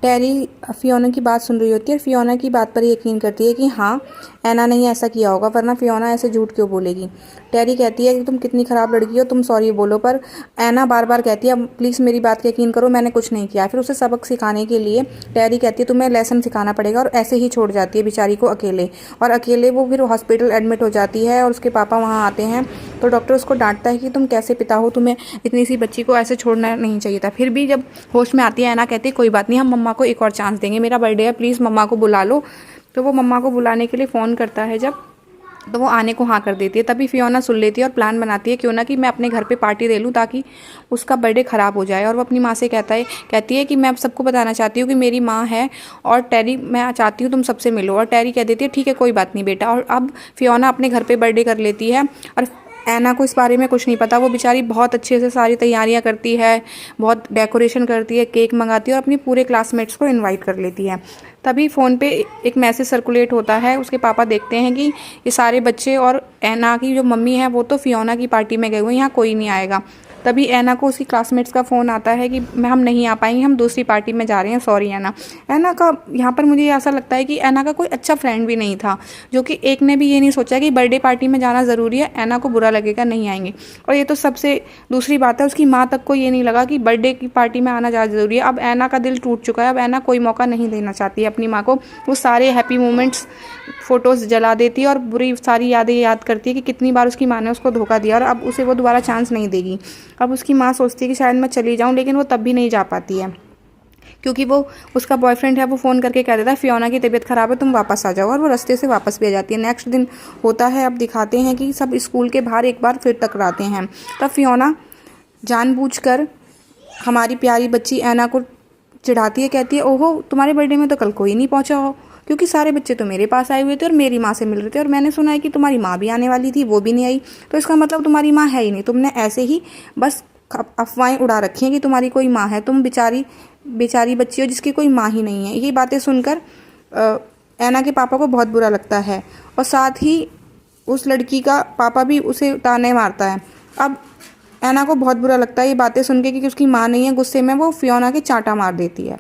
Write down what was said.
टेरी Fiona की बात सुन रही होती है और फियोना की बात पर यकीन करती है कि हाँ, ऐना ने ही ऐसा किया होगा, वरना फियोना ऐसे झूठ क्यों बोलेगी। टेरी कहती है कि तुम कितनी ख़राब लड़की हो, तुम सॉरी बोलो, पर ऐना बार बार कहती है प्लीज़ मेरी बात यकीन करो, मैंने कुछ नहीं किया। फिर उसे सबक सिखाने के लिए टेरी कहती है तुम्हें लेसन सिखाना पड़ेगा, और ऐसे ही छोड़ जाती है बेचारी को अकेले। और अकेले वो फिर हॉस्पिटल एडमिट हो जाती है और उसके पापा वहाँ आते हैं, तो डॉक्टर उसको डांटता है कि तुम कैसे पिता हो, तुम्हें इतनी सी बच्ची को ऐसे छोड़ना नहीं चाहिए था। फिर भी जब होश में आती है ऐना कहती है कोई बात नहीं, हम मम्मा को एक और चांस देंगे, मेरा बर्थडे है, प्लीज़ मम्मा को बुला लो। तो वो मम्मा को बुलाने के लिए फ़ोन करता है जब, तो वो आने को हाँ कर देती है। तभी फियोना सुन लेती है और प्लान बनाती है क्यों ना कि मैं अपने घर पे पार्टी दे लूँ ताकि उसका बर्थडे ख़राब हो जाए। और वो अपनी माँ से कहती है कि मैं सबको बताना चाहती हूँ कि मेरी माँ है और टेरी, मैं चाहती हूँ तुम सबसे मिलो। और टेरी कह देती है ठीक है कोई बात नहीं बेटा। और अब फियोना अपने घर पे बर्थडे कर लेती है और ऐना को इस बारे में कुछ नहीं पता। वो बेचारी बहुत अच्छे से सारी तैयारियां करती है, बहुत डेकोरेशन करती है, केक मंगाती है और अपने पूरे क्लासमेट्स को इनवाइट कर लेती है। तभी फ़ोन पे एक मैसेज सर्कुलेट होता है, उसके पापा देखते हैं कि ये सारे बच्चे और ऐना की जो मम्मी है वो तो फियोना की पार्टी में गए हुए हैं, यहाँ कोई नहीं आएगा। तभी ऐना को उसकी क्लासमेट्स का फ़ोन आता है कि हम नहीं आ पाएंगे, हम दूसरी पार्टी में जा रहे हैं, सॉरी ऐना। ऐना का यहाँ पर मुझे ऐसा लगता है कि ऐना का कोई अच्छा फ्रेंड भी नहीं था, जो कि एक ने भी ये नहीं सोचा कि बर्थडे पार्टी में जाना ज़रूरी है, ऐना को बुरा लगेगा नहीं आएंगे। और ये तो सबसे दूसरी बात है, उसकी माँ तक को ये नहीं लगा कि बर्थडे की पार्टी में आना ज़्यादा ज़रूरी है। अब ऐना का दिल टूट चुका है, अब ऐना कोई मौका नहीं देना चाहती है अपनी माँ को। वो सारे हैप्पी मोमेंट्स फ़ोटोज़ जला देती है और बुरी सारी यादें याद करती है कि कितनी बार उसकी माँ ने उसको धोखा दिया और अब उसे वो दोबारा चांस नहीं देगी। अब उसकी माँ सोचती है कि शायद मैं चली जाऊँ, लेकिन वो तब भी नहीं जा पाती है क्योंकि वो उसका बॉयफ्रेंड है, वो फ़ोन करके कह देता है फियोना की तबीयत ख़राब है, तुम वापस आ जाओ। और वो रास्ते से वापस भी आ जाती है। नेक्स्ट दिन होता है, अब दिखाते हैं कि सब स्कूल के बाहर एक बार फिर टकराते हैं। तब फियोना जानबूझकर हमारी प्यारी बच्ची ऐना को चिढ़ाती है, कहती है ओहो तुम्हारे बर्थडे में तो कल कोई नहीं पहुंचा हो, क्योंकि सारे बच्चे तो मेरे पास आए हुए थे और मेरी माँ से मिल रहे थे, और मैंने सुना है कि तुम्हारी माँ भी आने वाली थी, वो भी नहीं आई, तो इसका मतलब तुम्हारी माँ है ही नहीं, तुमने ऐसे ही बस अफवाहें उड़ा रखी हैं कि तुम्हारी कोई माँ है, तुम बेचारी बच्ची हो जिसकी कोई माँ ही नहीं है। ये बातें सुनकर ऐना के पापा को बहुत बुरा लगता है और साथ ही उस लड़की का पापा भी उसे ताने मारता है। अब ऐना को बहुत बुरा लगता है ये बातें सुन के कि उसकी माँ नहीं है, गुस्से में वो फियोना के चांटा मार देती है।